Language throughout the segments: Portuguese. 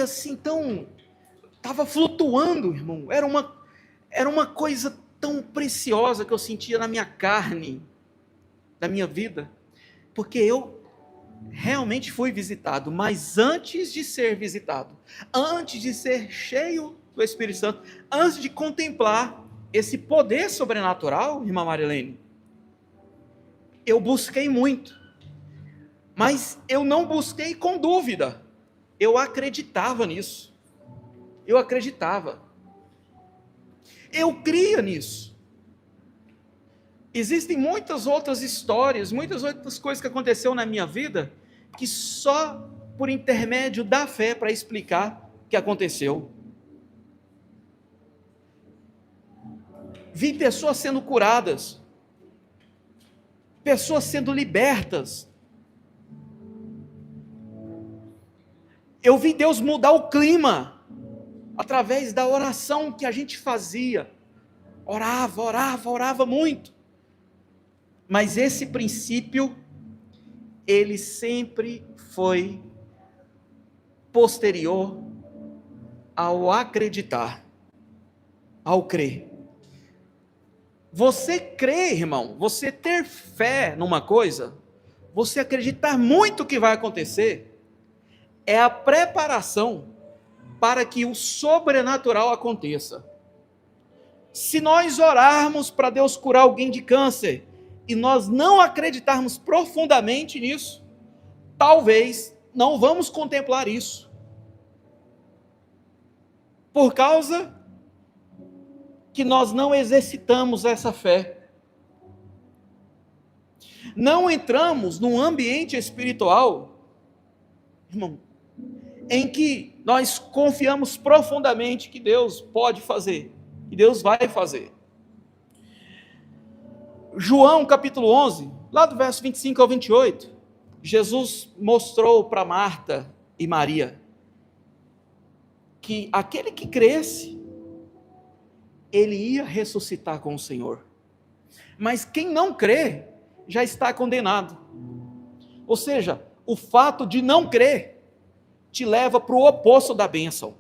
sentia assim tão... Estava flutuando, irmão. Era uma coisa tão preciosa que eu sentia na minha carne, da minha vida. Porque eu realmente fui visitado, mas antes de ser visitado, antes de ser cheio do Espírito Santo, antes de contemplar esse poder sobrenatural, irmã Marilene, eu busquei muito, mas eu não busquei com dúvida, eu acreditava nisso, eu acreditava, eu cria nisso. Existem muitas outras histórias, muitas outras coisas que aconteceram na minha vida, que só por intermédio da fé para explicar o que aconteceu. Vi pessoas sendo curadas, pessoas sendo libertas. Eu vi Deus mudar o clima, através da oração que a gente fazia. Orava muito. Mas esse princípio, ele sempre foi posterior ao acreditar, ao crer. Você crer, irmão, você ter fé numa coisa, você acreditar muito que vai acontecer, é a preparação para que o sobrenatural aconteça. Se nós orarmos para Deus curar alguém de câncer, e nós não acreditarmos profundamente nisso, talvez não vamos contemplar isso. Por causa que nós não exercitamos essa fé. Não entramos num ambiente espiritual, irmão, em que nós confiamos profundamente que Deus pode fazer, que Deus vai fazer. João capítulo 11, lá do verso 25 ao 28, Jesus mostrou para Marta e Maria que aquele que cresce, ele ia ressuscitar com o Senhor. Mas quem não crê, já está condenado. Ou seja, o fato de não crer, te leva para o oposto da bênção.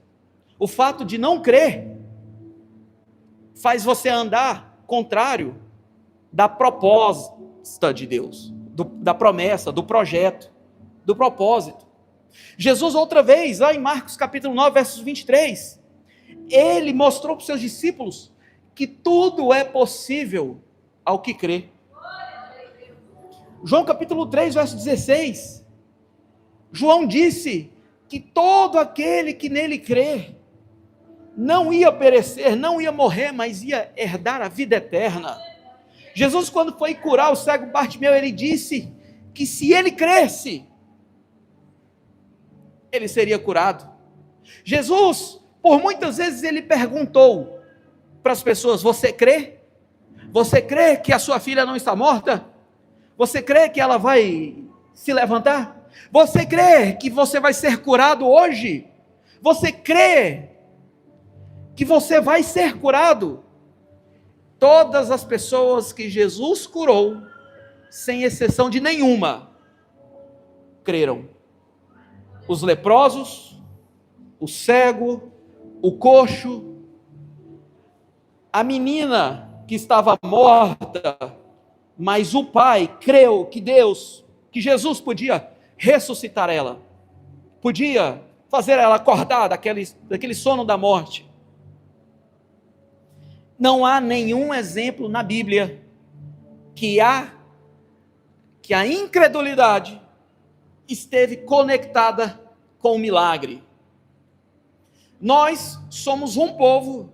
O fato de não crer, faz você andar contrário da proposta de Deus, da promessa, do projeto, do propósito. Jesus outra vez, lá em Marcos capítulo 9, versos 23, ele mostrou para os seus discípulos que tudo é possível ao que crê. João capítulo 3, verso 16, João disse que todo aquele que nele crê, não ia perecer, não ia morrer, mas ia herdar a vida eterna. Jesus, quando foi curar o cego Bartimeu, ele disse que se ele cresce, ele seria curado. Jesus, por muitas vezes, ele perguntou para as pessoas: você crê? Você crê que a sua filha não está morta? Você crê que ela vai se levantar? Você crê que você vai ser curado hoje? Você crê que você vai ser curado? Todas as pessoas que Jesus curou, sem exceção de nenhuma, creram. Os leprosos, o cego, o coxo, a menina que estava morta, mas o pai creu que Jesus podia ressuscitar ela, podia fazer ela acordar daquele sono da morte. Não há nenhum exemplo na Bíblia que a incredulidade esteve conectada com o milagre. Nós somos um povo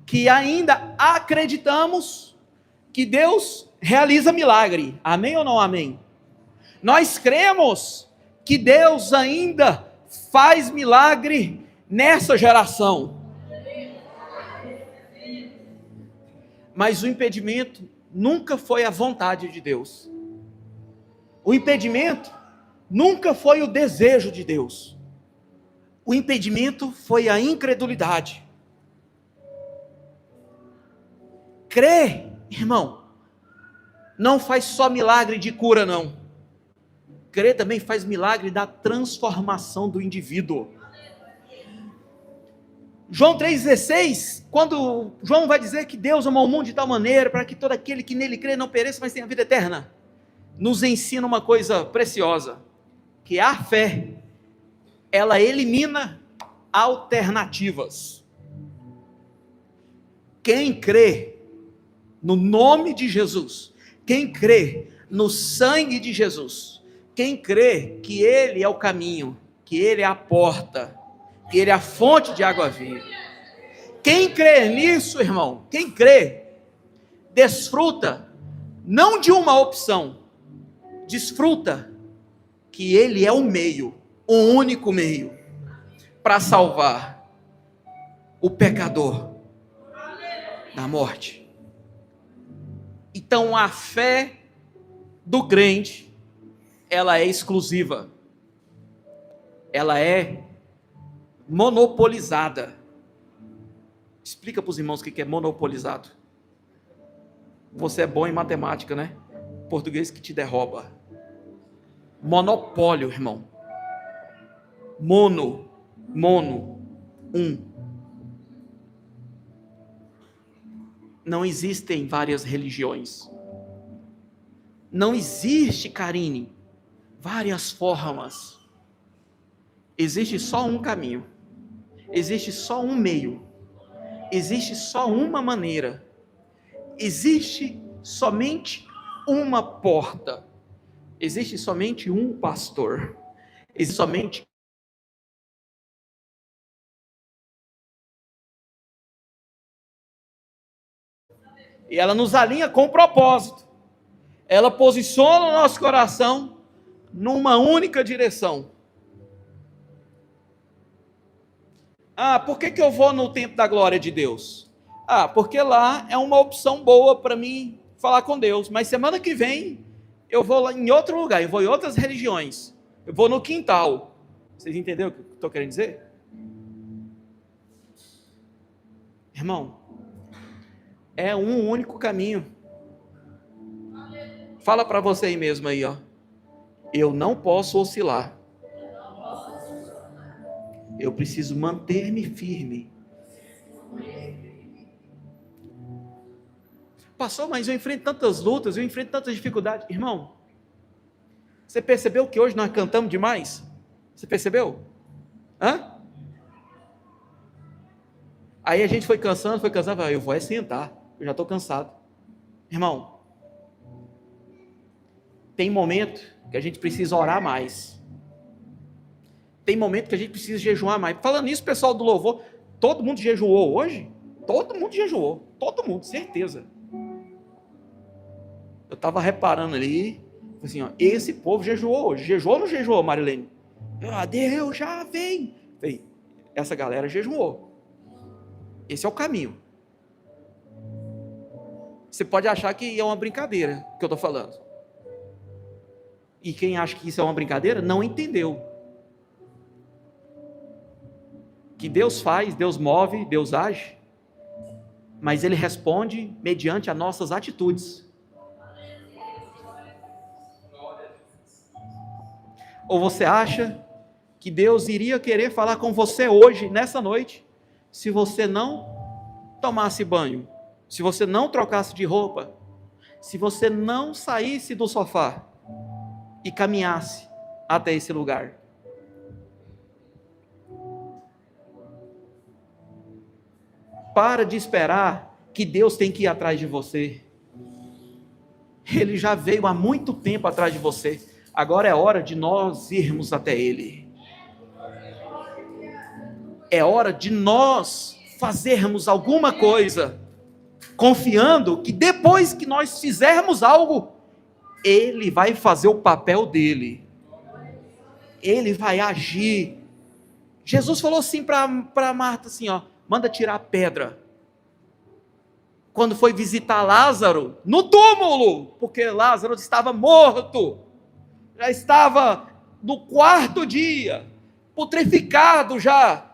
que ainda acreditamos que Deus realiza milagre. Amém ou não amém? Nós cremos que Deus ainda faz milagre nessa geração. Mas o impedimento nunca foi a vontade de Deus. O impedimento nunca foi o desejo de Deus. O impedimento foi a incredulidade. Crer, irmão, não faz só milagre de cura, não. Crer também faz milagre da transformação do indivíduo. João 3,16, quando João vai dizer que Deus amou o mundo de tal maneira para que todo aquele que nele crê não pereça, mas tenha vida eterna, nos ensina uma coisa preciosa, que a fé, ela elimina alternativas. Quem crê no nome de Jesus, quem crê no sangue de Jesus, quem crê que Ele é o caminho, que Ele é a porta, que Ele é a fonte de água viva, quem crê nisso, irmão, quem crê, desfruta não de uma opção, desfruta que Ele é o meio, o único meio para salvar o pecador da morte. Então a fé do crente, ela é exclusiva, ela é monopolizada. Explica para os irmãos o que é monopolizado. Você é bom em matemática, né? Português que te derruba. Monopólio, irmão. Mono, um. Não existem várias religiões. Não existe, Karine, várias formas. Existe só um caminho. Existe só um meio. Existe só uma maneira. Existe somente uma porta. Existe somente um pastor. Existe somente e ela nos alinha com o propósito. Ela posiciona o nosso coração numa única direção. Por que eu vou no templo da glória de Deus? Porque lá é uma opção boa para mim falar com Deus. Mas semana que vem eu vou lá em outro lugar, eu vou em outras religiões. Eu vou no quintal. Vocês entenderam o que eu estou querendo dizer? Irmão, é um único caminho. Fala para você aí mesmo aí, ó. Eu não posso oscilar. Eu preciso manter-me firme. Pastor, mas eu enfrento tantas lutas, eu enfrento tantas dificuldades. Irmão, você percebeu que hoje nós cantamos demais? Você percebeu? Aí a gente foi cansando, eu vou sentar, eu já estou cansado. Irmão, tem momento que a gente precisa orar mais. Tem momento que a gente precisa jejuar mais. Falando nisso, pessoal do louvor, todo mundo jejuou hoje? Todo mundo jejuou, todo mundo, certeza. Eu estava reparando ali, assim, ó, esse povo jejuou hoje. Jejuou ou não jejuou, Marilene? Deus já vem. Falei, essa galera jejuou. Esse é o caminho. Você pode achar que é uma brincadeira que eu estou falando. E quem acha que isso é uma brincadeira, não entendeu. Que Deus faz, Deus move, Deus age, mas Ele responde mediante as nossas atitudes. Ou você acha que Deus iria querer falar com você hoje, nessa noite, se você não tomasse banho, se você não trocasse de roupa, se você não saísse do sofá e caminhasse até esse lugar? Para de esperar que Deus tem que ir atrás de você. Ele já veio há muito tempo atrás de você. Agora é hora de nós irmos até Ele. É hora de nós fazermos alguma coisa, confiando que depois que nós fizermos algo, Ele vai fazer o papel dele. Ele vai agir. Jesus falou assim para Marta, assim, ó, manda tirar a pedra. Quando foi visitar Lázaro no túmulo, porque Lázaro estava morto, já estava no 4º dia, putreficado já,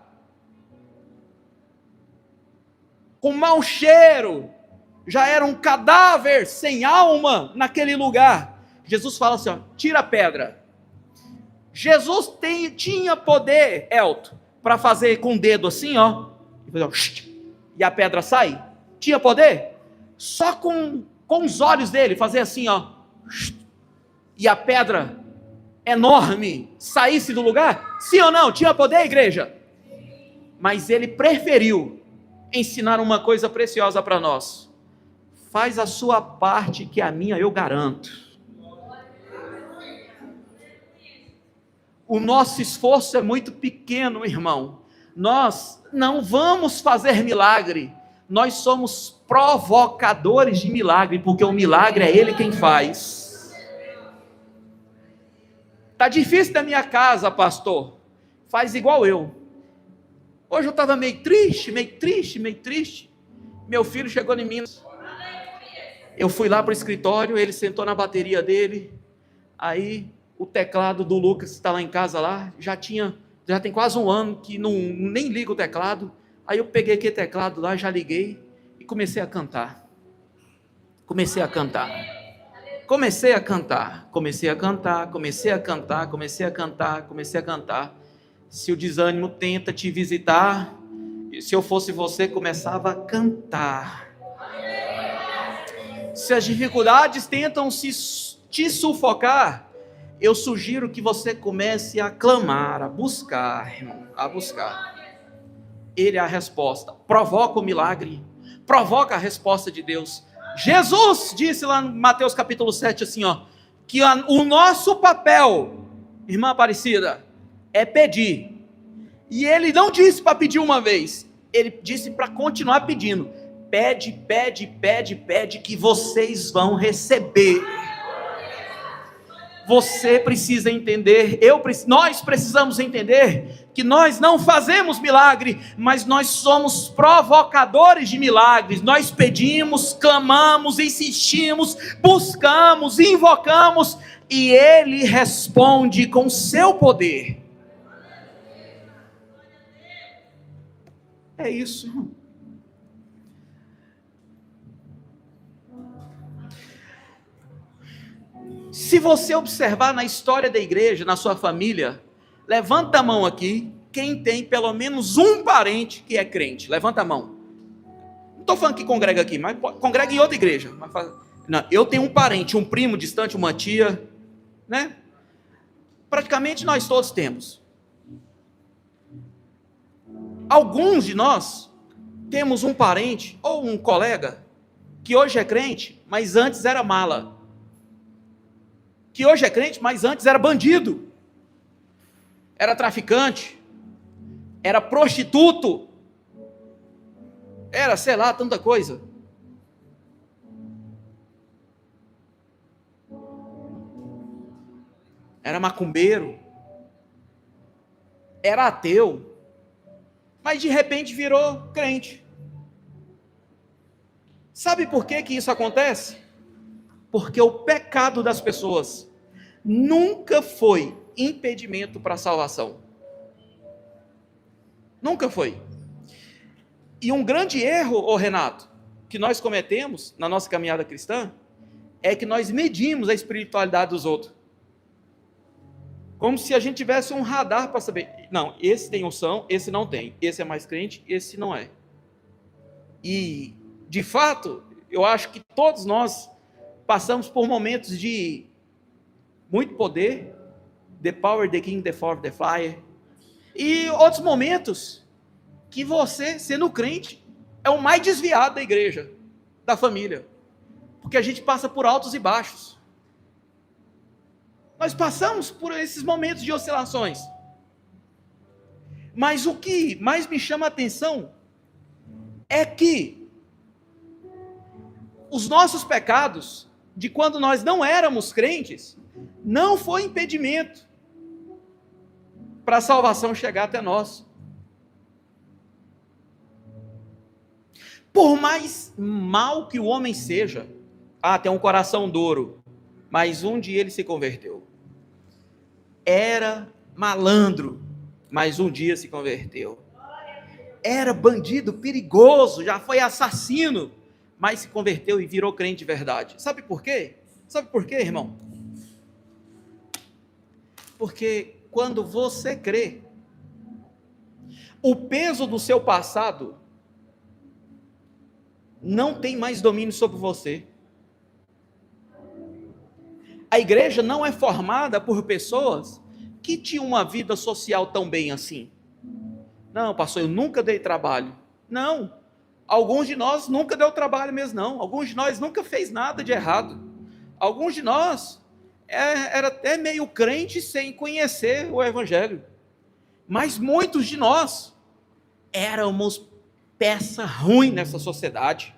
com mau cheiro, já era um cadáver sem alma naquele lugar. Jesus fala assim, ó, tira a pedra. Jesus tinha poder, Elton, para fazer com o dedo assim, ó, E a pedra sai? Tinha poder? Só com os olhos dele, fazer assim, ó, e a pedra enorme saísse do lugar? Sim ou não? Tinha poder, igreja? Mas ele preferiu ensinar uma coisa preciosa para nós: faz a sua parte, que a minha eu garanto. O nosso esforço é muito pequeno, irmão. Nós não vamos fazer milagre. Nós somos provocadores de milagre, porque o milagre é Ele quem faz. Está difícil da minha casa, pastor. Faz igual eu. Hoje eu estava meio triste. Meu filho chegou em mim. Eu fui lá para o escritório, ele sentou na bateria dele. Aí o teclado do Lucas está lá em casa lá, já tem quase um ano que nem liga o teclado. Aí eu peguei aquele teclado lá, já liguei e comecei a cantar. Se o desânimo tenta te visitar, se eu fosse você, começava a cantar. Se as dificuldades tentam te sufocar, eu sugiro que você comece a clamar, a buscar, irmão, a buscar. Ele é a resposta. Provoca o milagre, provoca a resposta de Deus. Jesus disse lá no Mateus capítulo 7 assim, ó, que o nosso papel, irmã Aparecida, é pedir. E ele não disse para pedir uma vez, ele disse para continuar pedindo. Pede, que vocês vão receber. Você precisa entender, nós precisamos entender que nós não fazemos milagre, mas nós somos provocadores de milagres. Nós pedimos, clamamos, insistimos, buscamos, invocamos, e Ele responde com seu poder. É isso. Se você observar na história da igreja, na sua família, levanta a mão aqui, quem tem pelo menos um parente que é crente, levanta a mão. Não estou falando que congrega aqui, mas congrega em outra igreja. Não, eu tenho um parente, um primo distante, uma tia, né? Praticamente nós todos temos. Alguns de nós temos um parente ou um colega que hoje é crente, mas antes era mala. Que hoje é crente, mas antes era bandido, era traficante, era prostituto, era, sei lá, tanta coisa. Era macumbeiro, era ateu, mas de repente virou crente. Sabe por que isso acontece? Porque o pecado das pessoas nunca foi impedimento para a salvação. Nunca foi. E um grande erro, Renato, que nós cometemos na nossa caminhada cristã, é que nós medimos a espiritualidade dos outros. Como se a gente tivesse um radar para saber, não, esse tem unção, esse não tem, esse é mais crente, esse não é. E, de fato, eu acho que todos nós passamos por momentos de muito poder, the power, the king, the fourth, the flyer, e outros momentos que você, sendo crente, é o mais desviado da igreja, da família, porque a gente passa por altos e baixos. Nós passamos por esses momentos de oscilações, mas o que mais me chama a atenção é que os nossos pecados, de quando nós não éramos crentes, não foi impedimento para a salvação chegar até nós. Por mais mal que o homem seja, tem um coração duro, mas um dia ele se converteu. Era malandro, mas um dia se converteu. Era bandido perigoso, já foi assassino, mas se converteu e virou crente de verdade. Sabe por quê? Sabe por quê, irmão? Porque quando você crê, O peso do seu passado não tem mais domínio sobre você. A igreja não é formada por pessoas que tinham uma vida social tão bem assim. Não, pastor, eu nunca dei trabalho. Não, alguns de nós nunca deu trabalho mesmo não. Alguns de nós nunca fez nada de errado. Alguns de nós era até meio crente sem conhecer o evangelho. Mas muitos de nós éramos peça ruim nessa sociedade.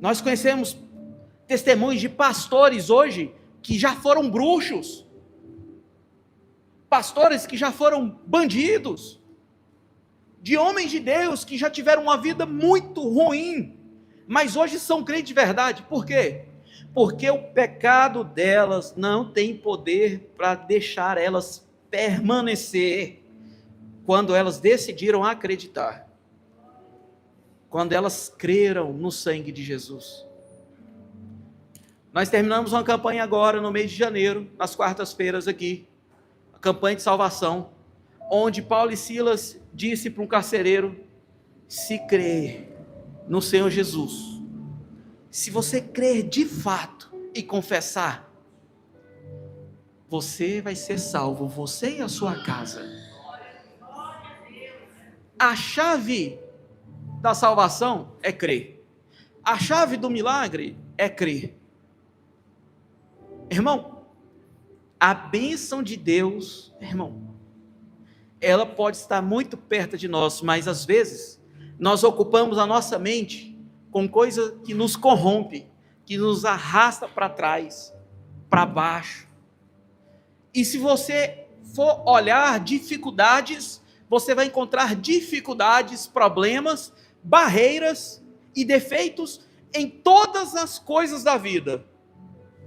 Nós conhecemos testemunhos de pastores hoje que já foram bruxos, pastores que já foram bandidos, de homens de Deus que já tiveram uma vida muito ruim, mas hoje são crentes de verdade. Por quê? Porque o pecado delas não tem poder para deixar elas permanecer quando elas decidiram acreditar, quando elas creram no sangue de Jesus. Nós terminamos uma campanha agora no mês de janeiro, nas quartas-feiras aqui, a campanha de salvação, onde Paulo e Silas disse para um carcereiro: se crer no Senhor Jesus, se você crer de fato e confessar, você vai ser salvo, você e a sua casa. A chave da salvação é crer. A chave do milagre é crer. Irmão, a bênção de Deus, irmão, ela pode estar muito perto de nós, mas às vezes nós ocupamos a nossa mente com coisa que nos corrompe, que nos arrasta para trás, para baixo. E se você for olhar dificuldades, você vai encontrar dificuldades, problemas, barreiras e defeitos em todas as coisas da vida.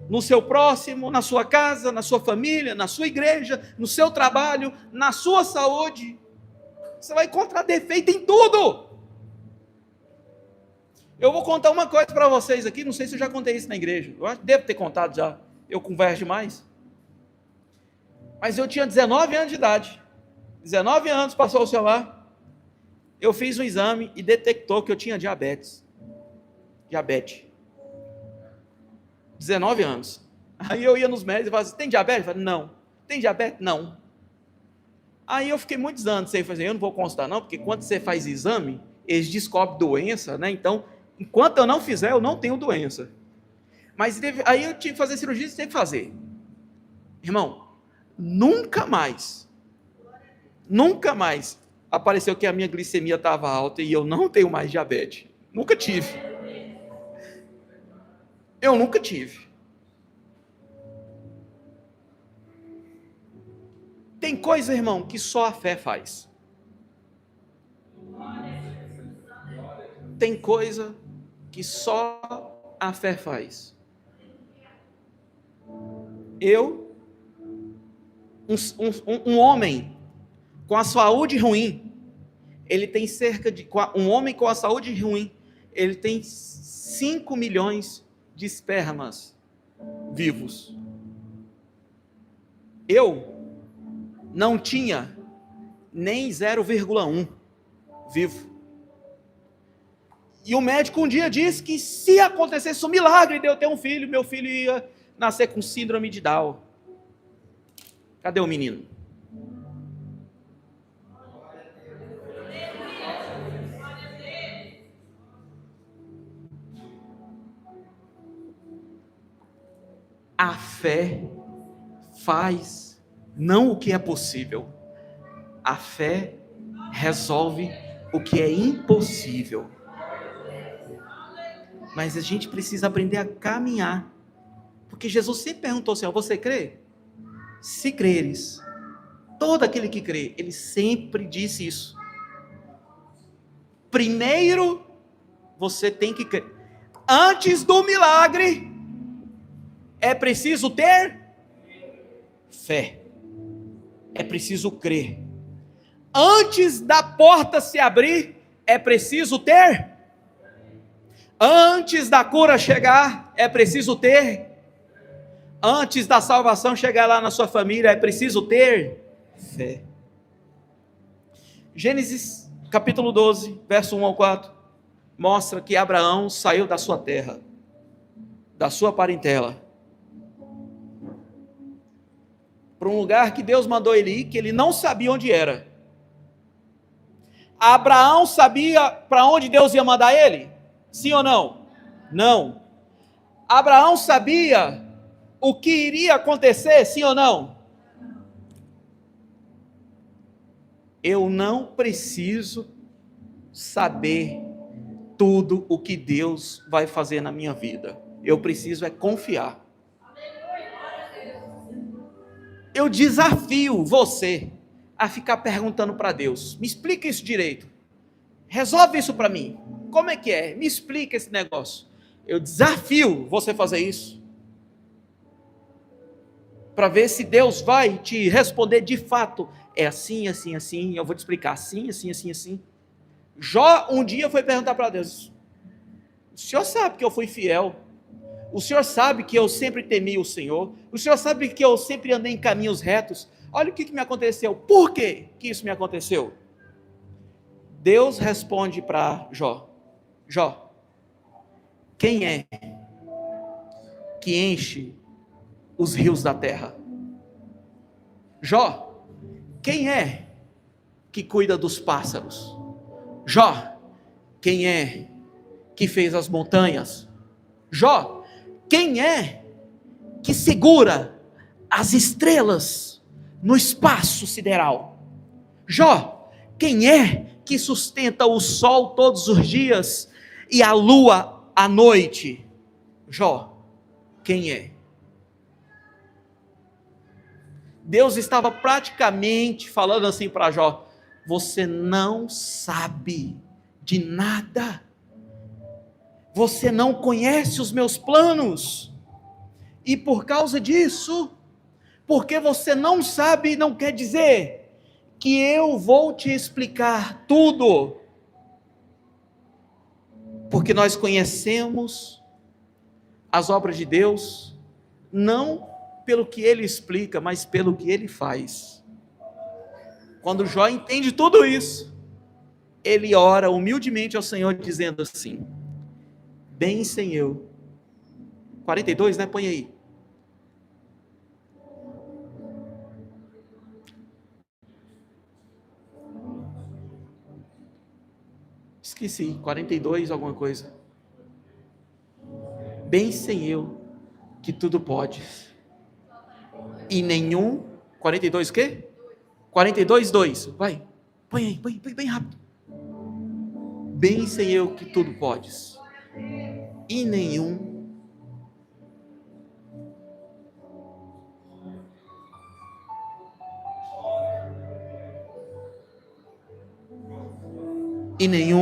No seu próximo, na sua casa, na sua família, na sua igreja, no seu trabalho, na sua saúde. Você vai encontrar defeito em tudo. Eu vou contar uma coisa para vocês aqui, não sei se eu já contei isso na igreja. Eu acho que devo ter contado já. Eu converso demais. Mas eu tinha 19 anos de idade. 19 anos, passou o celular. Eu fiz um exame e detectou que eu tinha diabetes. Diabetes. 19 anos. Aí eu ia nos médicos e falava assim: tem diabetes? Eu falei: não. Tem diabetes? Não. Aí eu fiquei muitos anos sem fazer, eu não vou consultar não, porque quando você faz exame, eles descobrem doença, né? Então, enquanto eu não fizer, eu não tenho doença. Mas aí eu tive que fazer cirurgia, você tem que fazer. Irmão, nunca mais apareceu que a minha glicemia estava alta e eu não tenho mais diabetes. Nunca tive. Eu nunca tive. Tem coisa, irmão, que só a fé faz. Tem coisa que só a fé faz. Um homem com a saúde ruim, ele tem um homem com a saúde ruim, ele tem 5 milhões de espermas vivos. Eu não tinha nem 0,1 vivo. E o médico um dia disse que se acontecesse um milagre de eu ter um filho, meu filho ia nascer com síndrome de Down. Cadê o menino? A fé faz não o que é possível. A fé resolve o que é impossível. Mas a gente precisa aprender a caminhar. Porque Jesus sempre perguntou assim: você crê? Se creres, todo aquele que crê, ele sempre disse isso. Primeiro, você tem que crer. Antes do milagre, é preciso ter fé. É preciso crer. Antes da porta se abrir, é preciso ter. Antes da cura chegar, é preciso ter. Antes da salvação chegar lá na sua família, é preciso ter fé. Gênesis capítulo 12, verso 1 ao 4, mostra que Abraão saiu da sua terra, da sua parentela, para um lugar que Deus mandou ele ir, que ele não sabia onde era. Abraão sabia para onde Deus ia mandar ele? Sim ou não? Não. Abraão sabia o que iria acontecer? Sim ou não? Eu não preciso saber tudo o que Deus vai fazer na minha vida. Eu preciso é confiar. Eu desafio você a ficar perguntando para Deus, me explica isso direito, resolve isso para mim, como é que é? Me explica esse negócio. Eu desafio você a fazer isso, para ver se Deus vai te responder de fato, é assim, assim, assim, eu vou te explicar assim, assim, assim, assim. Jó um dia foi perguntar para Deus, o Senhor sabe que eu fui fiel, o Senhor sabe que eu sempre temi o Senhor, o Senhor sabe que eu sempre andei em caminhos retos, olha o que me aconteceu, por que isso me aconteceu? Deus responde para Jó, Jó, quem é que enche os rios da terra? Jó, quem é que cuida dos pássaros? Jó, quem é que fez as montanhas? Jó, quem é que segura as estrelas no espaço sideral? Jó, quem é que sustenta o sol todos os dias e a lua à noite? Jó, quem é? Deus estava praticamente falando assim para Jó, você não sabe de nada, você não conhece os meus planos, e por causa disso, porque você não sabe, não quer dizer que eu vou te explicar tudo, porque nós conhecemos as obras de Deus, não pelo que ele explica, mas pelo que ele faz. Quando Jó entende tudo isso, ele ora humildemente ao Senhor, dizendo assim, bem sem eu, 42, né, põe aí, esqueci, 42 alguma coisa, bem sem eu, que tudo podes, e nenhum, 42 o quê? 42, 2, vai, põe aí, põe bem rápido, bem sem eu que tudo podes, e nenhum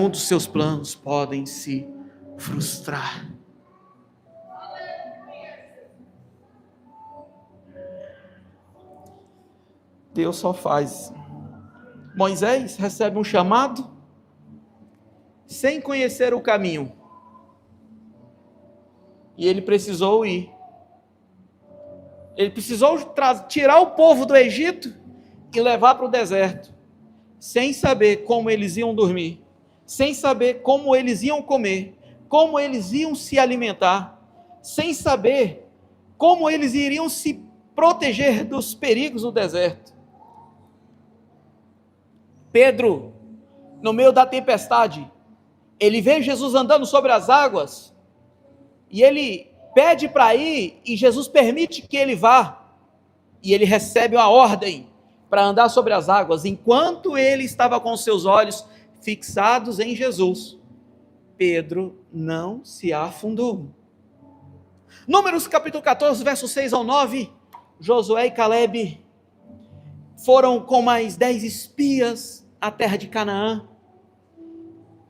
dos seus planos podem se frustrar. Deus só faz. Moisés recebe um chamado sem conhecer o caminho, e ele precisou ir. Ele precisou tirar o povo do Egito e levar para o deserto, sem saber como eles iam dormir, sem saber como eles iam comer, como eles iam se alimentar, sem saber como eles iriam se proteger dos perigos do deserto. Pedro, no meio da tempestade, ele vê Jesus andando sobre as águas, e ele pede para ir, e Jesus permite que ele vá, e ele recebe uma ordem para andar sobre as águas, enquanto ele estava com seus olhos fixados em Jesus. Pedro não se afundou. Números capítulo 14, versos 6 ao 9, Josué e Calebe foram com mais 10 espias à terra de Canaã,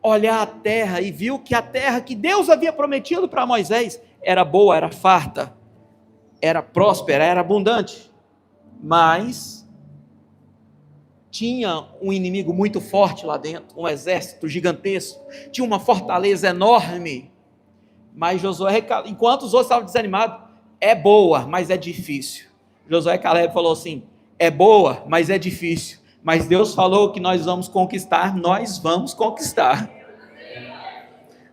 olhar a terra, e viu que a terra que Deus havia prometido para Moisés era boa, era farta, era próspera, era abundante, mas tinha um inimigo muito forte lá dentro, um exército gigantesco, tinha uma fortaleza enorme. Mas Josué, enquanto os outros estavam desanimados, é boa, mas é difícil. Josué e Caleb falou assim, é boa, mas é difícil, Mas Deus falou que nós vamos conquistar, nós vamos conquistar.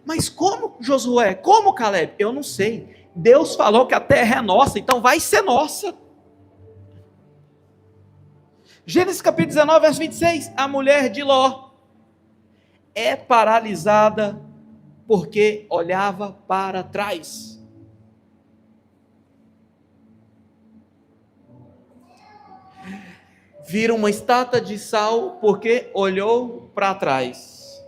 Mas como, Josué? Como, Caleb? Eu não sei. Deus falou que a terra é nossa, então vai ser nossa. Gênesis capítulo 19, verso 26. A mulher de Ló é paralisada porque olhava para trás. Vira uma estátua de sal porque olhou para trás.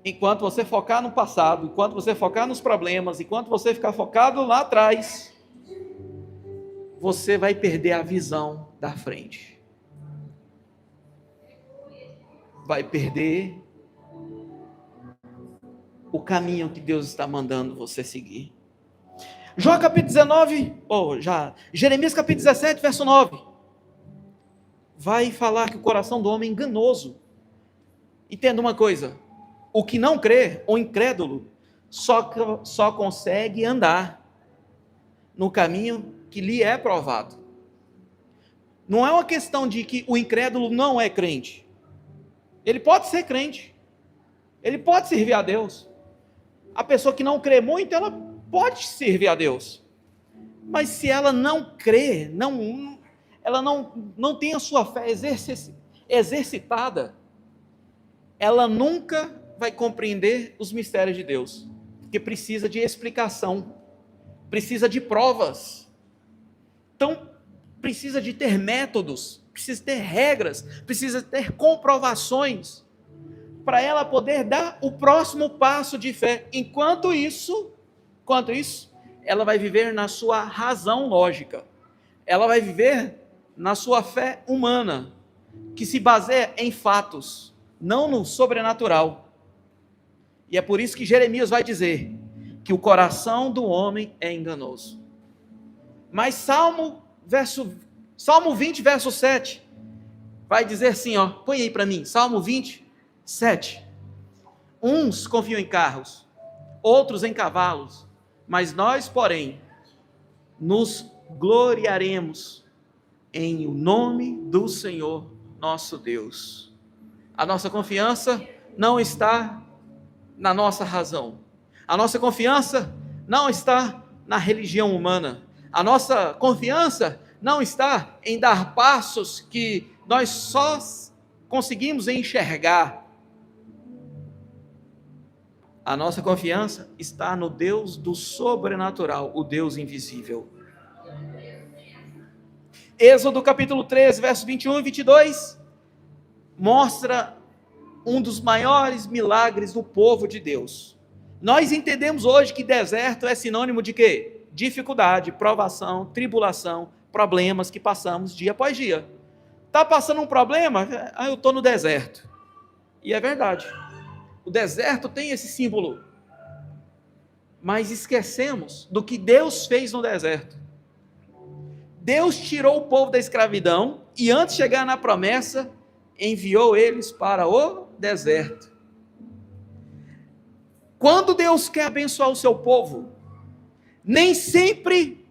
Enquanto você focar no passado, enquanto você focar nos problemas, enquanto você ficar focado lá atrás, você vai perder a visão da frente. Vai perder o caminho que Deus está mandando você seguir. Jó capítulo 19, Jeremias capítulo 17, verso 9. Vai falar que o coração do homem é enganoso. Entenda uma coisa. O que não crê, o incrédulo, só consegue andar no caminho que lhe é provado. Não é uma questão de que o incrédulo não é crente. Ele pode ser crente. Ele pode servir a Deus. A pessoa que não crê muito, ela pode servir a Deus. Mas se ela não crê, ela não tem a sua fé exercitada, ela nunca vai compreender os mistérios de Deus, porque precisa de explicação, precisa de provas, então precisa de ter métodos, precisa ter regras, precisa ter comprovações, para ela poder dar o próximo passo de fé. Enquanto isso, ela vai viver na sua razão lógica, ela vai viver na sua fé humana, que se baseia em fatos, não no sobrenatural. E é por isso que Jeremias vai dizer que o coração do homem é enganoso. Mas Salmo 20, verso 7, vai dizer assim, põe aí para mim, Salmo 20, 7. Uns confiam em carros, outros em cavalos, mas nós, porém, nos gloriaremos em o nome do Senhor nosso Deus. A nossa confiança não está na nossa razão. A nossa confiança não está na religião humana. A nossa confiança não está em dar passos que nós só conseguimos enxergar. A nossa confiança está no Deus do sobrenatural, o Deus invisível. Êxodo capítulo 13, versos 21 e 22, mostra um dos maiores milagres do povo de Deus. Nós entendemos hoje que deserto é sinônimo de quê? Dificuldade, provação, tribulação, problemas que passamos dia após dia. Está passando um problema? Eu estou no deserto. E é verdade. O deserto tem esse símbolo. Mas esquecemos do que Deus fez no deserto. Deus tirou o povo da escravidão e antes de chegar na promessa, enviou eles para o deserto. Quando Deus quer abençoar o seu povo, nem sempre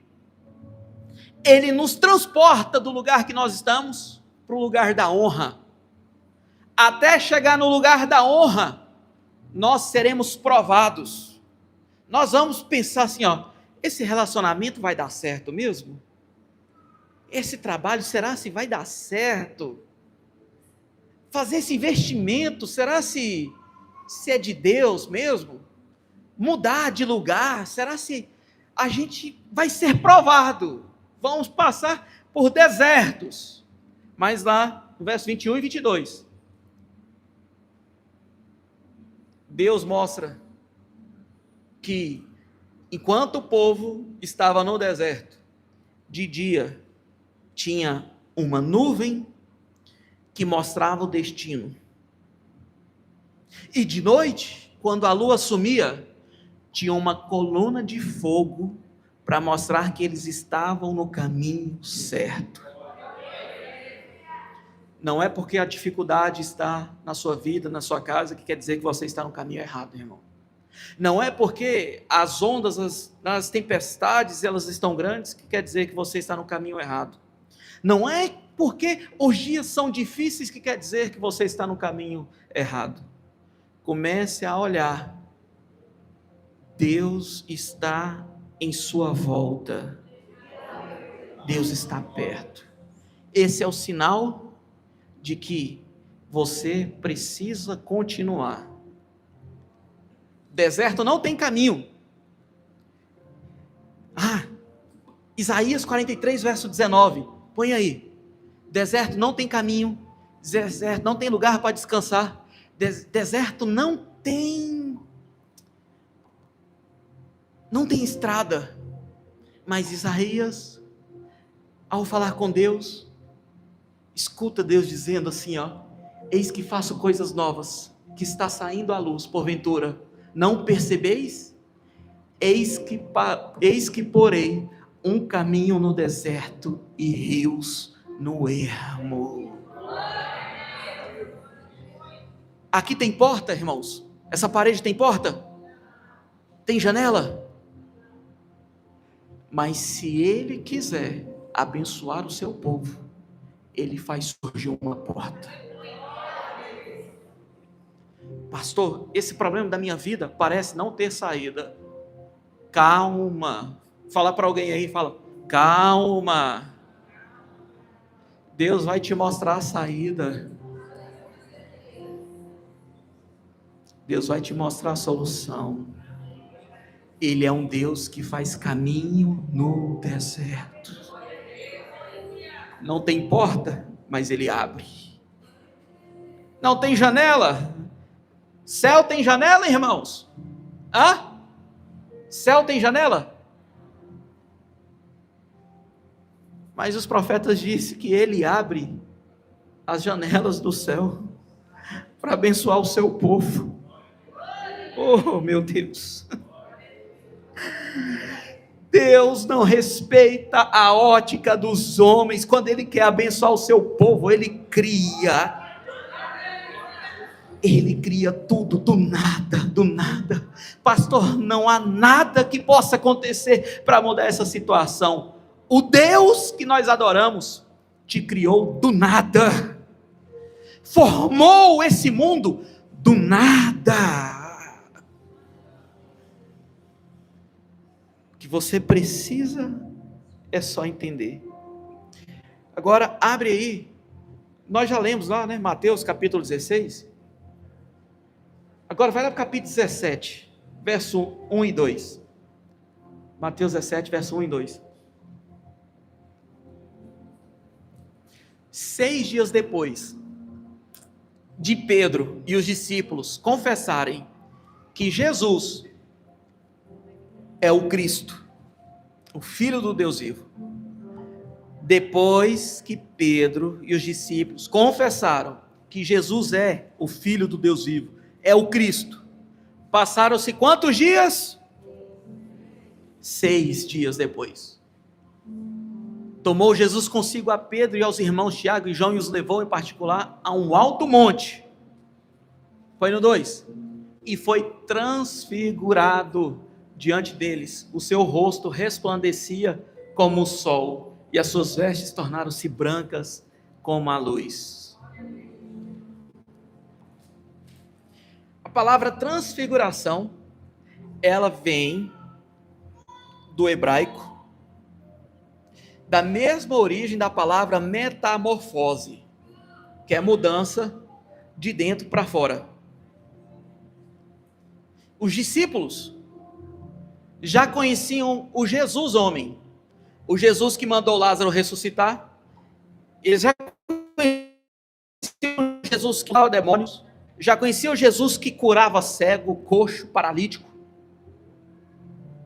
Ele nos transporta do lugar que nós estamos para o lugar da honra. Até chegar no lugar da honra, nós seremos provados. Nós vamos pensar assim, esse relacionamento vai dar certo mesmo? Esse trabalho, será se vai dar certo? Fazer esse investimento, será se é de Deus mesmo? Mudar de lugar, será se a gente vai ser provado? Vamos passar por desertos. Mas lá, no verso 21 e 22, Deus mostra que enquanto o povo estava no deserto, de dia tinha uma nuvem que mostrava o destino. E de noite, quando a lua sumia, tinha uma coluna de fogo para mostrar que eles estavam no caminho certo. Não é porque a dificuldade está na sua vida, na sua casa, que quer dizer que você está no caminho errado, irmão. Não é porque as ondas, as tempestades, elas estão grandes, que quer dizer que você está no caminho errado. Não é porque os dias são difíceis que quer dizer que você está no caminho errado. Comece a olhar. Deus está em sua volta. Deus está perto. Esse é o sinal de que você precisa continuar. Deserto não tem caminho. Isaías 43, verso 19. Põe aí. Deserto não tem caminho. Deserto não tem lugar para descansar. Deserto não tem estrada. Mas Isaías, ao falar com Deus, escuta Deus dizendo assim, eis que faço coisas novas, que está saindo à luz, porventura, não percebeis? Eis que porei um caminho no deserto e rios no ermo. Aqui tem porta, irmãos? Essa parede tem porta? Tem janela? Mas se Ele quiser abençoar o seu povo, Ele faz surgir uma porta. Pastor, esse problema da minha vida parece não ter saída. Calma. Fala para alguém aí, fala, calma. Deus vai te mostrar a saída. Deus vai te mostrar a solução. Ele é um Deus que faz caminho no deserto. Não tem porta, mas Ele abre. Não tem janela. Céu tem janela, irmãos? Céu tem janela? Mas os profetas disseram que Ele abre as janelas do céu para abençoar o seu povo. Oh, meu Deus! Deus não respeita a ótica dos homens. Quando Ele quer abençoar o seu povo, Ele cria tudo do nada. Pastor, não há nada que possa acontecer para mudar essa situação. O Deus que nós adoramos te criou do nada, formou esse mundo do nada. O que você precisa é só entender. Agora abre aí, nós já lemos lá, Mateus capítulo 16. Agora vai lá para o capítulo 17, verso 1 e 2. Mateus 17, verso 1 e 2. 6 dias depois de Pedro e os discípulos confessarem que Jesus é o Cristo, o Filho do Deus vivo. Depois que Pedro e os discípulos confessaram que Jesus é o Filho do Deus vivo, é o Cristo, passaram-se quantos dias? 6 dias depois. Tomou Jesus consigo a Pedro e aos irmãos Tiago e João e os levou em particular a um alto monte. Foi no 2. E foi transfigurado diante deles. O seu rosto resplandecia como o sol e as suas vestes tornaram-se brancas como a luz. A palavra transfiguração, ela vem do hebraico, da mesma origem da palavra metamorfose, que é mudança de dentro para fora. Os discípulos já conheciam o Jesus homem, o Jesus que mandou Lázaro ressuscitar. Eles já conheciam Jesus que curava demônios, já conheciam Jesus que curava cego, coxo, paralítico.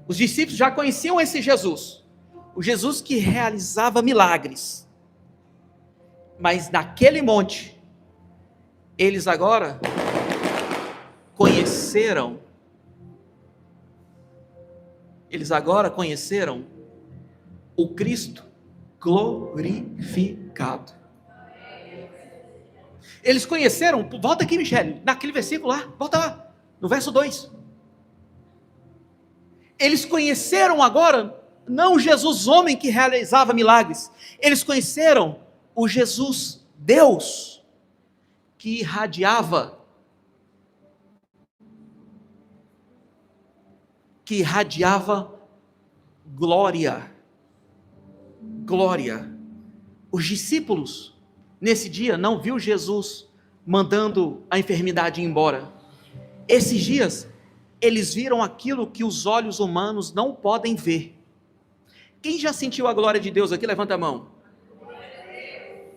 Os discípulos já conheciam esse Jesus, o Jesus que realizava milagres. Mas naquele monte, eles agora conheceram o Cristo glorificado. Eles conheceram, volta aqui, Michele, naquele versículo lá, volta lá, no verso 2. Eles conheceram agora, não o Jesus homem que realizava milagres. Eles conheceram o Jesus Deus, que irradiava glória. Glória. Os discípulos, nesse dia, não viu Jesus mandando a enfermidade ir embora. Esses dias, eles viram aquilo que os olhos humanos não podem ver. Quem já sentiu a glória de Deus aqui? Levanta a mão.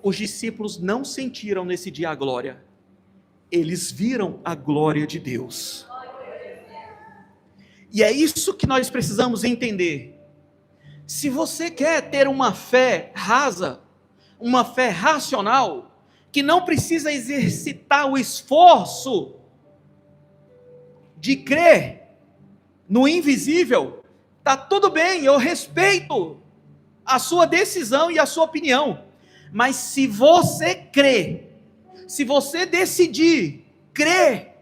Os discípulos não sentiram nesse dia a glória. Eles viram a glória de Deus. E é isso que nós precisamos entender. Se você quer ter uma fé rasa, uma fé racional, que não precisa exercitar o esforço de crer no invisível, está tudo bem, eu respeito a sua decisão e a sua opinião, mas se você crer, se você decidir crer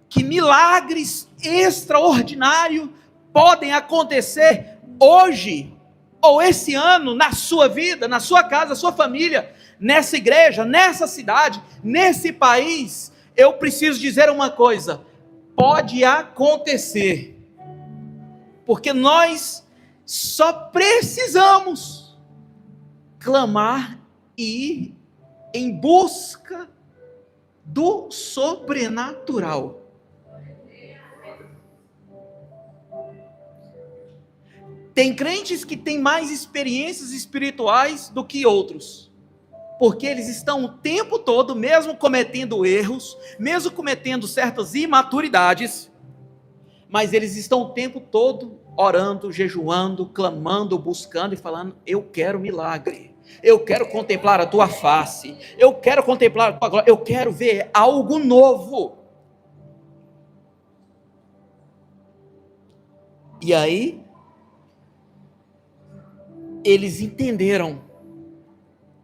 que milagres extraordinários podem acontecer hoje, ou esse ano, na sua vida, na sua casa, na sua família, nessa igreja, nessa cidade, nesse país, eu preciso dizer uma coisa: pode acontecer, porque nós só precisamos clamar e ir em busca do sobrenatural. Tem crentes que têm mais experiências espirituais do que outros, porque eles estão o tempo todo, mesmo cometendo erros, mesmo cometendo certas imaturidades, mas eles estão o tempo todo orando, jejuando, clamando, buscando e falando: eu quero milagre, eu quero contemplar a tua face, eu quero contemplar a tua glória, eu quero ver algo novo. E aí, eles entenderam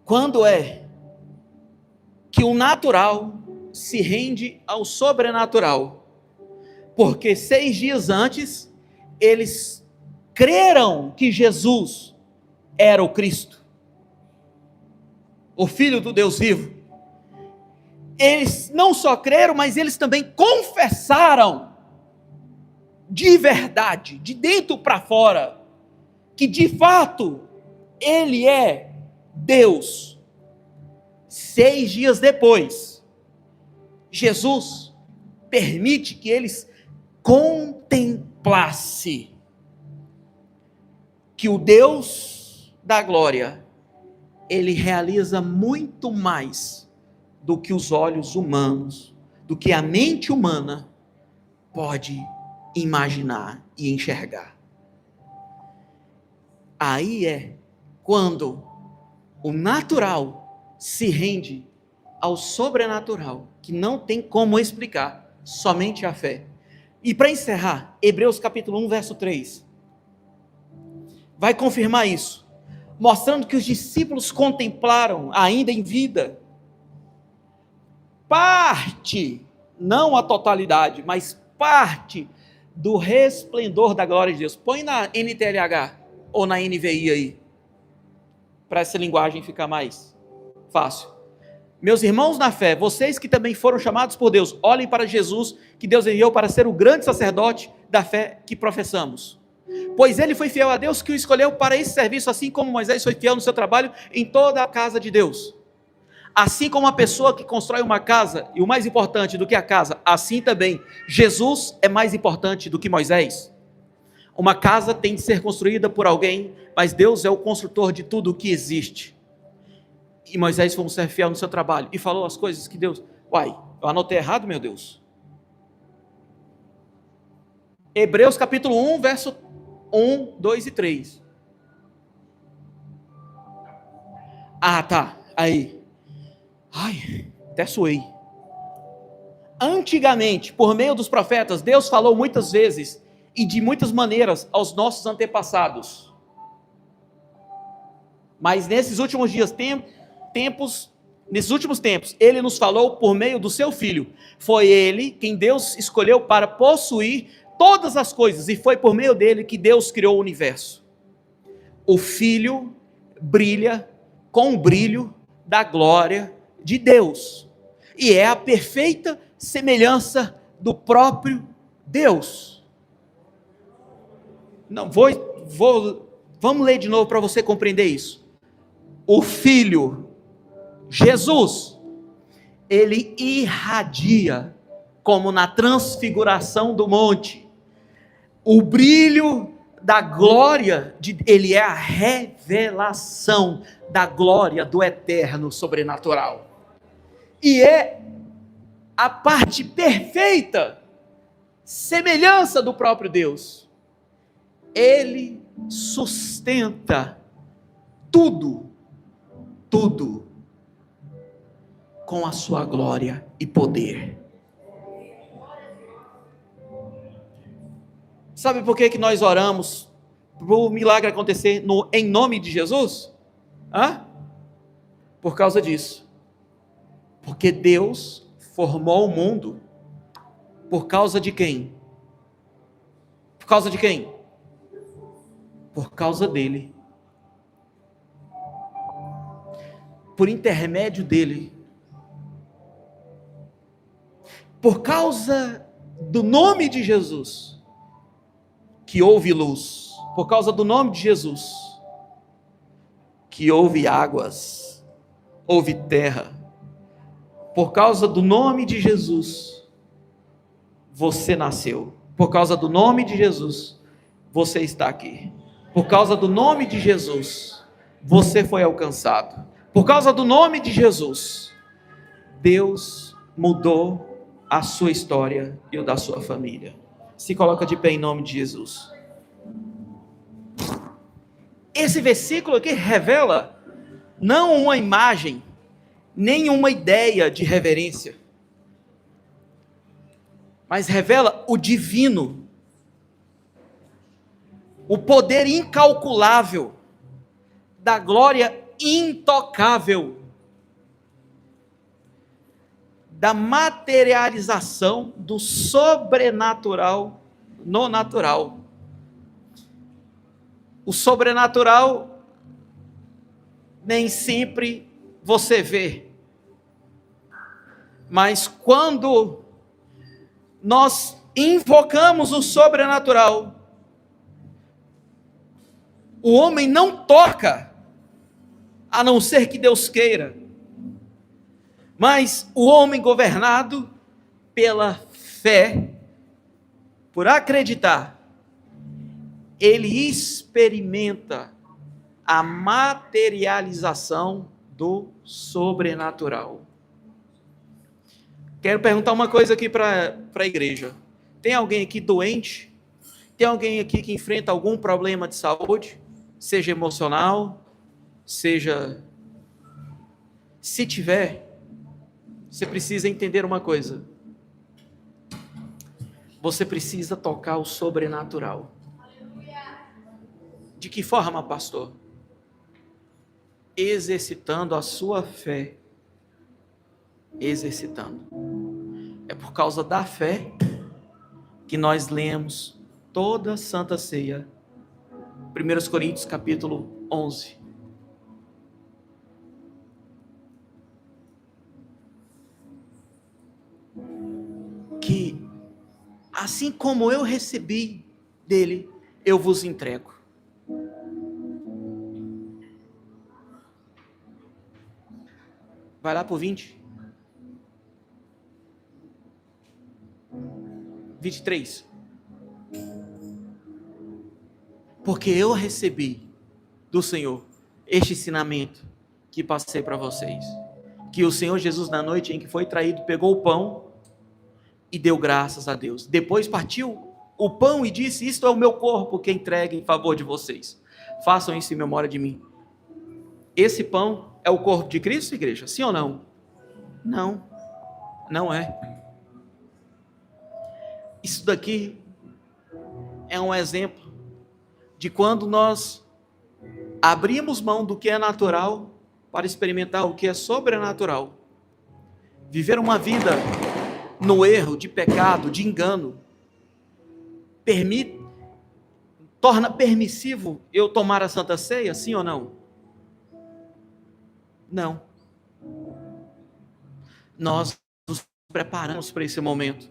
quando é que o natural se rende ao sobrenatural, porque 6 dias antes eles creram que Jesus era o Cristo, o Filho do Deus vivo. Eles não só creram, mas eles também confessaram de verdade, de dentro para fora, que de fato Ele é Deus. 6 dias depois, Jesus permite que eles contemplassem que o Deus da glória, Ele realiza muito mais do que os olhos humanos, do que a mente humana pode imaginar e enxergar. Aí é quando o natural se rende ao sobrenatural, que não tem como explicar, somente a fé. E para encerrar, Hebreus capítulo 1, verso 3, vai confirmar isso, mostrando que os discípulos contemplaram, ainda em vida, parte, não a totalidade, mas parte do resplendor da glória de Deus. Põe na NTLH ou na NVI aí, para essa linguagem ficar mais fácil. Meus irmãos na fé, vocês que também foram chamados por Deus, olhem para Jesus, que Deus enviou para ser o grande sacerdote da fé que professamos. Pois ele foi fiel a Deus que o escolheu para esse serviço, assim como Moisés foi fiel no seu trabalho em toda a casa de Deus. Assim como a pessoa que constrói uma casa, e o mais importante do que a casa, assim também Jesus é mais importante do que Moisés. Uma casa tem de ser construída por alguém, mas Deus é o construtor de tudo o que existe. E Moisés foi ser fiel no seu trabalho e falou as coisas que Deus... Uai, eu anotei errado, meu Deus. Hebreus capítulo 1, verso 1, 2 e 3. Ah, tá, aí. Ai, até suei. Antigamente, por meio dos profetas, Deus falou muitas vezes e de muitas maneiras aos nossos antepassados. Mas nesses últimos dias, nesses últimos tempos, Ele nos falou por meio do seu Filho. Foi Ele quem Deus escolheu para possuir todas as coisas, e foi por meio dele que Deus criou o universo. o Filho brilha com o brilho da glória de Deus, e é a perfeita semelhança do próprio Deus. Não, vamos ler de novo para você compreender isso. O Filho, Jesus, ele irradia, como na transfiguração do monte, o brilho da glória, ele é a revelação da glória do eterno sobrenatural, e é a parte perfeita semelhança do próprio Deus. Ele sustenta tudo com a sua glória e poder. Sabe por que nós oramos para o milagre acontecer em nome de Jesus? Por causa disso. Porque Deus formou o mundo por causa de quem? Por causa de quem? Por causa dele. Por intermédio dele. Por causa do nome de Jesus, que houve luz. Por causa do nome de Jesus, que houve águas, houve terra. Por causa do nome de Jesus, você nasceu. Por causa do nome de Jesus, você está aqui. Por causa do nome de Jesus, você foi alcançado. Por causa do nome de Jesus, Deus mudou a sua história e o da sua família. Se coloca de pé em nome de Jesus. Esse versículo aqui revela não uma imagem, nem uma ideia de reverência, mas revela o divino, o poder incalculável da glória intocável, da materialização do sobrenatural no natural. O sobrenatural nem sempre você vê, mas quando nós invocamos o sobrenatural, o homem não toca, a não ser que Deus queira. Mas o homem governado pela fé, por acreditar, ele experimenta a materialização do sobrenatural. Quero perguntar uma coisa aqui para a igreja. Tem alguém aqui doente? Tem alguém aqui que enfrenta algum problema de saúde? Seja emocional, seja... Se tiver, você precisa entender uma coisa. Você precisa tocar o sobrenatural. De que forma, pastor? Exercitando a sua fé. Exercitando. É por causa da fé que nós lemos toda a Santa Ceia. 1 Coríntios capítulo 11. Que assim como eu recebi dele, eu vos entrego. Vai lá para o 20. 23. Porque eu recebi do Senhor este ensinamento que passei para vocês. Que o Senhor Jesus, na noite em que foi traído, pegou o pão e deu graças a Deus. Depois partiu o pão e disse: isto é o meu corpo que entregue em favor de vocês. Façam isso em memória de mim. Esse pão é o corpo de Cristo, igreja? Sim ou não? Não, não é. Isso daqui é um exemplo de quando nós abrimos mão do que é natural para experimentar o que é sobrenatural. Viver uma vida no erro, de pecado, de engano, torna permissivo eu tomar a Santa Ceia, sim ou não? Não. Nós nos preparamos para esse momento,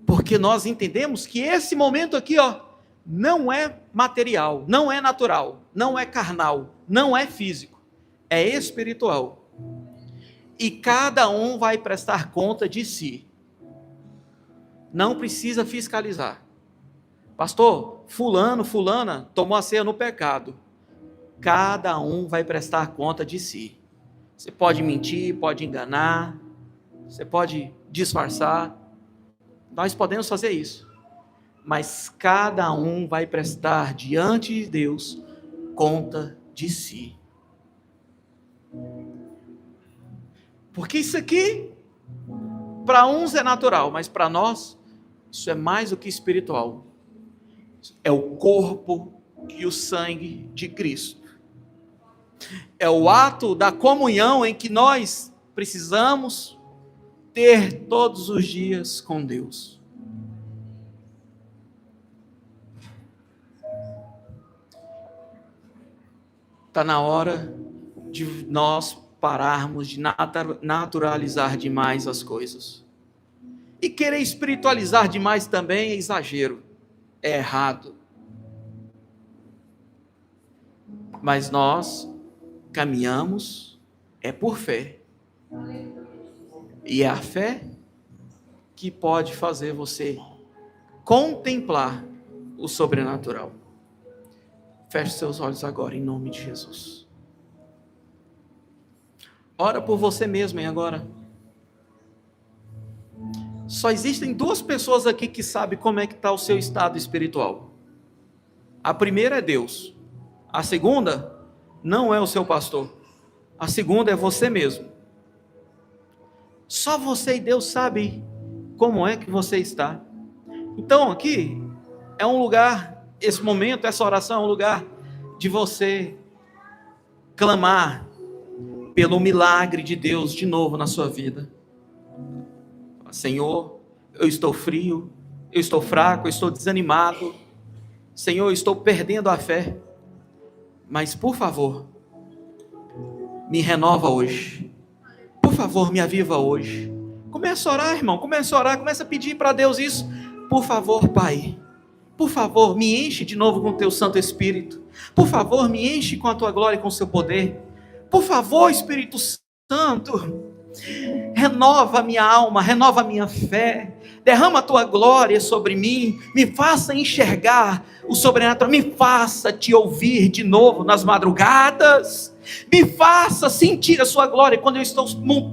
porque nós entendemos que esse momento aqui, não é material, não é natural, não é carnal, não é físico, é espiritual. E cada um vai prestar conta de si. Não precisa fiscalizar. Pastor, fulano, fulana tomou a ceia no pecado. Cada um vai prestar conta de si. Você pode mentir, pode enganar, você pode disfarçar. Nós podemos fazer isso. Mas cada um vai prestar diante de Deus conta de si. Porque isso aqui, para uns é natural, mas para nós, isso é mais do que espiritual. É o corpo e o sangue de Cristo. É o ato da comunhão em que nós precisamos ter todos os dias com Deus. Está na hora de nós pararmos de naturalizar demais as coisas. E querer espiritualizar demais também é exagero, é errado. Mas nós caminhamos por fé. E é a fé que pode fazer você contemplar o sobrenatural. Feche seus olhos agora, em nome de Jesus. Ora por você mesmo, agora. Só existem duas pessoas aqui que sabem como é que está o seu estado espiritual. A primeira é Deus. A segunda não é o seu pastor. A segunda é você mesmo. Só você e Deus sabem como é que você está. Então aqui é um lugar, esse momento, essa oração é um lugar de você clamar pelo milagre de Deus de novo na sua vida. Senhor, eu estou frio, eu estou fraco, eu estou desanimado. Senhor, eu estou perdendo a fé. Mas por favor, me renova hoje. Por favor, me aviva hoje. Começa a orar, irmão, começa a orar, começa a pedir para Deus isso. Por favor, Pai, por favor, me enche de novo com o teu Santo Espírito. Por favor, me enche com a tua glória e com o seu poder. Por favor, Espírito Santo, renova a minha alma, renova a minha fé, derrama a tua glória sobre mim, me faça enxergar o sobrenatural, me faça te ouvir de novo nas madrugadas, me faça sentir a sua glória quando eu estou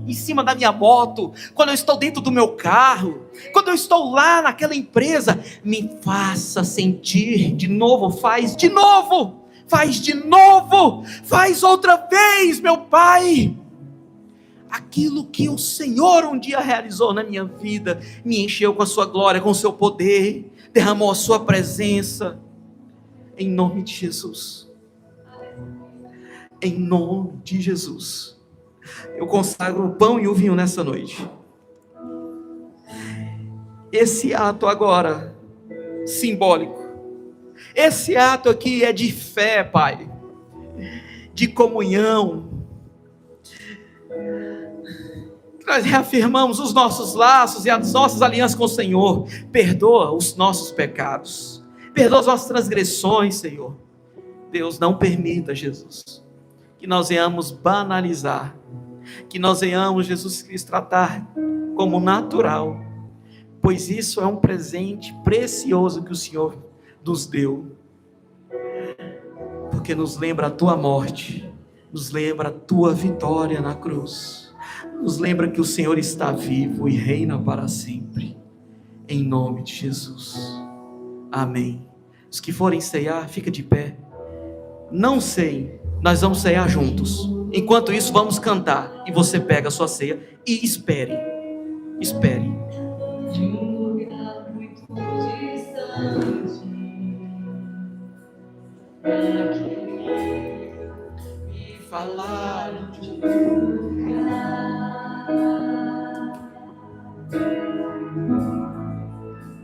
em cima da minha moto, quando eu estou dentro do meu carro, quando eu estou lá naquela empresa, me faça sentir de novo, faz de novo, faz outra vez, meu Pai, aquilo que o Senhor um dia realizou na minha vida, me encheu com a sua glória, com o seu poder, derramou a sua presença, em nome de Jesus, em nome de Jesus, eu consagro o pão e o vinho nessa noite, esse ato agora, simbólico, esse ato aqui é de fé, Pai, de comunhão, nós reafirmamos os nossos laços e as nossas alianças com o Senhor. Perdoa os nossos pecados, perdoa as nossas transgressões, Senhor. Deus, não permita, Jesus, que nós venhamos banalizar, que nós venhamos, Jesus Cristo, tratar como natural, pois isso é um presente precioso que o Senhor nos deu, porque nos lembra a tua morte, nos lembra a tua vitória na cruz, nos lembra que o Senhor está vivo e reina para sempre, em nome de Jesus, amém. Os que forem ceiar, fica de pé, não ceiem, nós vamos ceiar juntos, enquanto isso vamos cantar, e você pega a sua ceia, e espere, De um lugar muito distante, me falaram de um lugar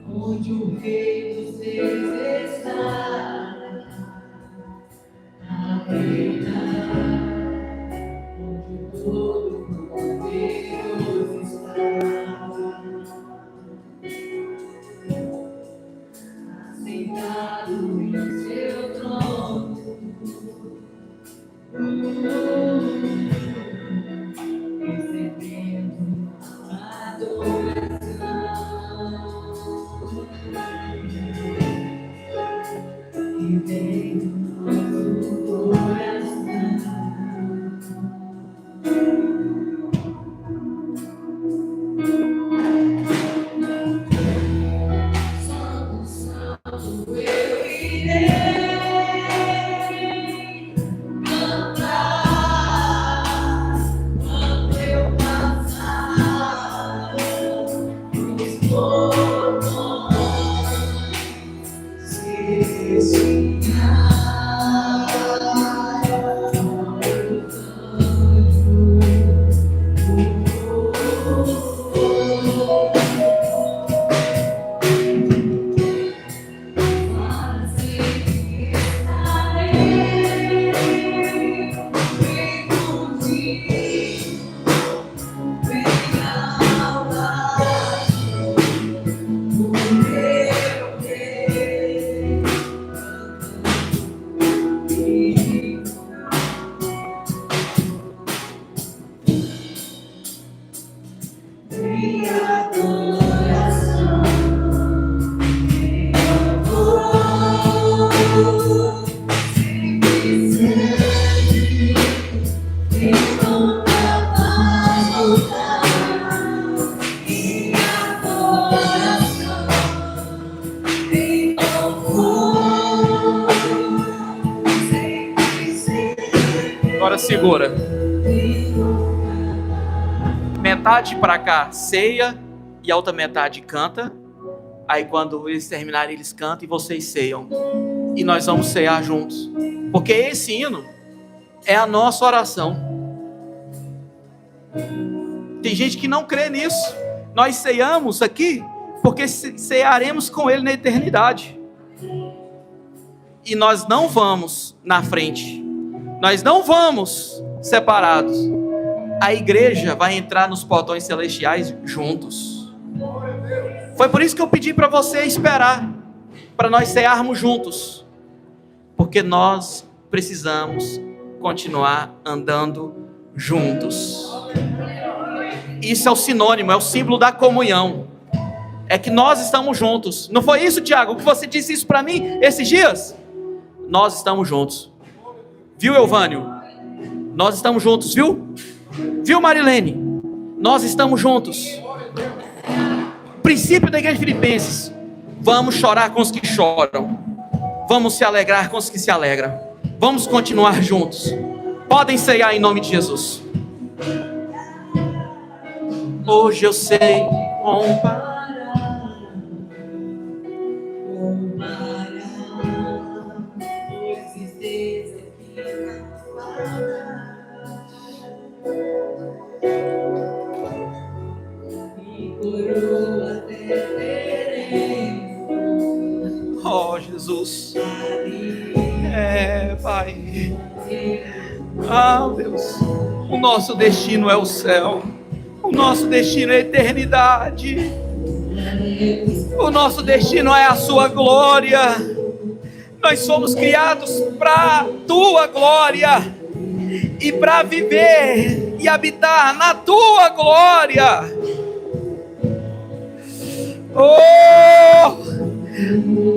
onde o Rei dos Reis está. Agora segura. Metade para cá ceia e a outra metade canta. Aí quando eles terminarem, eles cantam e vocês ceiam. E nós vamos cear juntos. Porque esse hino é a nossa oração. Tem gente que não crê nisso. Nós ceiamos aqui porque cearemos com Ele na eternidade. E nós não vamos na frente. Nós não vamos separados. A igreja vai entrar nos portões celestiais juntos. Foi por isso que eu pedi para você esperar, para nós cearmos juntos. Porque nós precisamos continuar andando juntos. Isso é o sinônimo, é o símbolo da comunhão. É que nós estamos juntos. Não foi isso, Tiago, que você disse isso para mim esses dias? Nós estamos juntos. Viu, Elvânio? Nós estamos juntos, viu? Viu, Marilene? Nós estamos juntos. Princípio da igreja de Filipenses: vamos chorar com os que choram, vamos se alegrar com os que se alegram, vamos continuar juntos. Podem ceiar em nome de Jesus. Hoje eu sei oh, Jesus. Pai. Ah, Deus. O nosso destino é o céu. O nosso destino é a eternidade. O nosso destino é a sua glória. Nós somos criados para a tua glória e para viver e habitar na tua glória.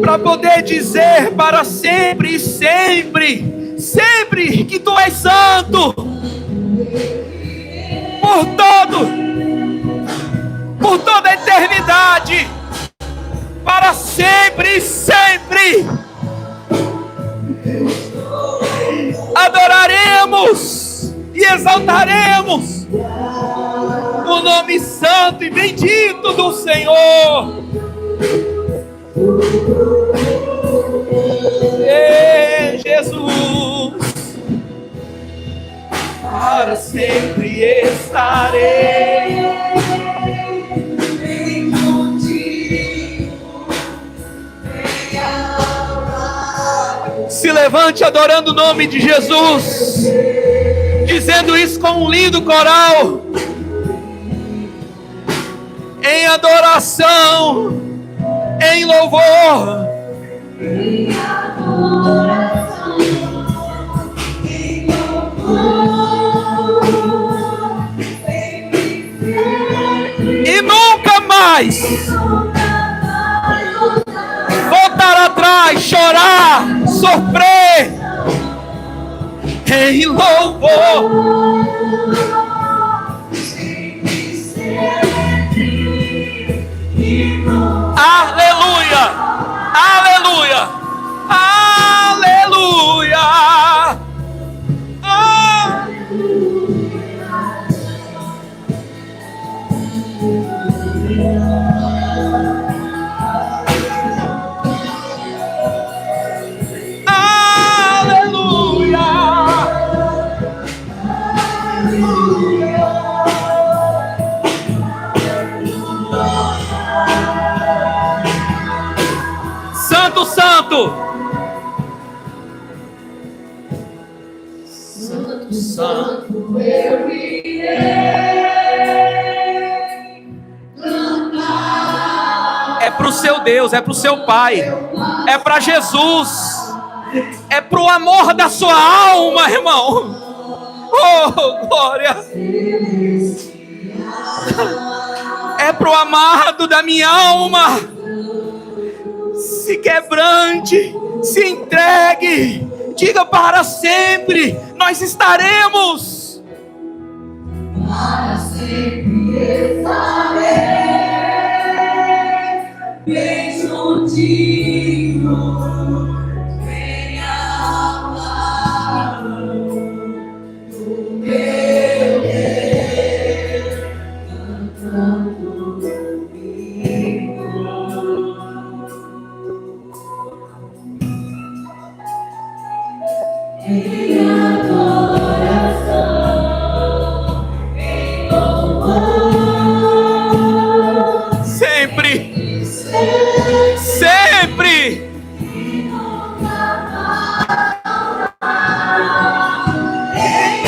Para poder dizer para sempre e sempre, sempre que tu és santo, por toda a eternidade, para sempre e sempre. Adoraremos e exaltaremos o nome santo e bendito do Senhor. Jesus, para sempre estarei contigo. Se levante adorando o nome de Jesus, dizendo isso com um lindo coral, em adoração, em louvor, em adoração, em louvor, e nunca mais voltar atrás, chorar, sofrer, em louvor. Aleluia, aleluia, aleluia, Santo, Santo, eu irei cantar. É para o seu Deus, é para o seu Pai, é para Jesus, é para o amor da sua alma, irmão. Oh, glória! para o amado da minha alma. Se quebrante, se entregue, diga: para sempre nós estaremos. Para sempre estarei bem juntinho, bem amado do meu Deus, cantando comigo. Em adoração, em louvor, Sempre, sempre. Em adoração, em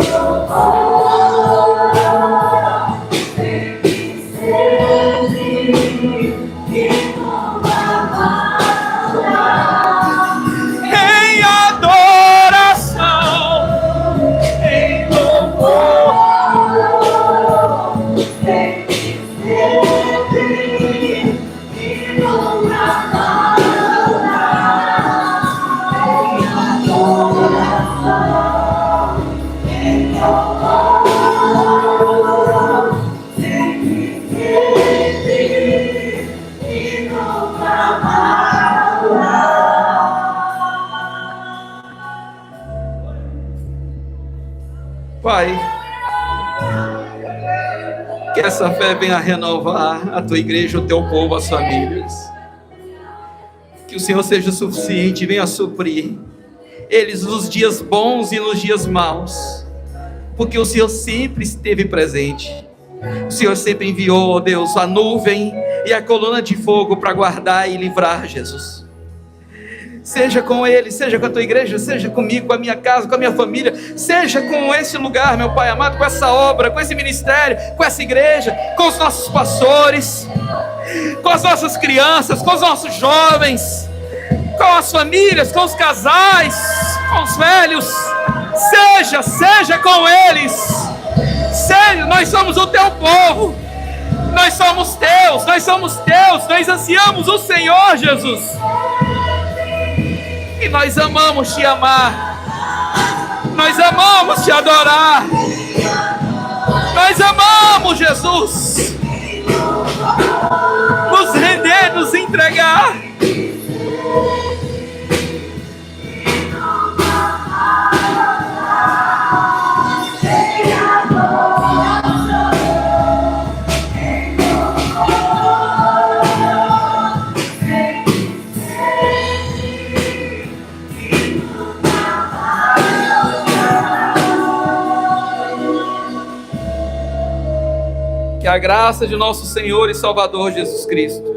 louvor, Pai, que essa fé venha renovar a tua igreja, o teu povo, as famílias. Que o Senhor seja suficiente e venha suprir eles nos dias bons e nos dias maus, porque o Senhor sempre esteve presente. O Senhor sempre enviou, ó Deus, a nuvem e a coluna de fogo para guardar e livrar, Jesus. Seja com ele, seja com a tua igreja, seja comigo, com a minha casa, com a minha família, seja com esse lugar, meu Pai amado, com essa obra, com esse ministério, com essa igreja, com os nossos pastores, com as nossas crianças, com os nossos jovens, com as famílias, com os casais, com os velhos. Seja com eles. Seja, nós somos o teu povo, nós somos teus, nós ansiamos o Senhor, Jesus. E nós amamos te amar, nós amamos te adorar, nós amamos, Jesus, nos render, nos entregar. Que a graça de nosso Senhor e Salvador Jesus Cristo,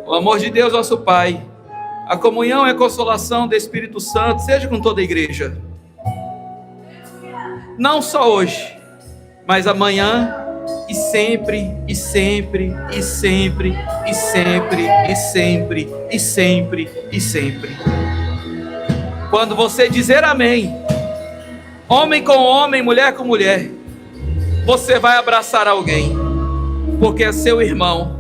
o amor de Deus nosso Pai, a comunhão e a consolação do Espírito Santo seja com toda a igreja, não só hoje, mas amanhã e sempre, e sempre, e sempre, e sempre, e sempre, e sempre, e sempre. Quando você dizer amém, homem com homem, mulher com mulher, você vai abraçar alguém, porque é seu irmão,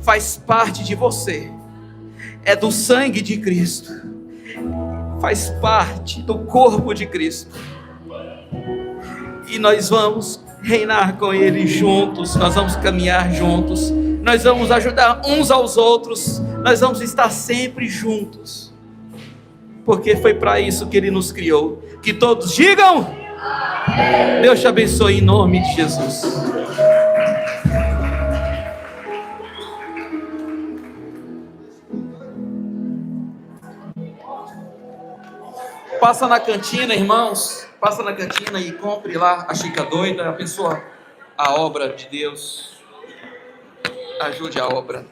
faz parte de você, é do sangue de Cristo, faz parte do corpo de Cristo, e nós vamos reinar com Ele juntos, nós vamos caminhar juntos, nós vamos ajudar uns aos outros, nós vamos estar sempre juntos, porque foi para isso que Ele nos criou. Que todos digam: Deus te abençoe em nome de Jesus. Passa na cantina, irmãos. Passa na cantina e compre lá a Chica Doida. Abençoa a obra de Deus. Ajude a obra.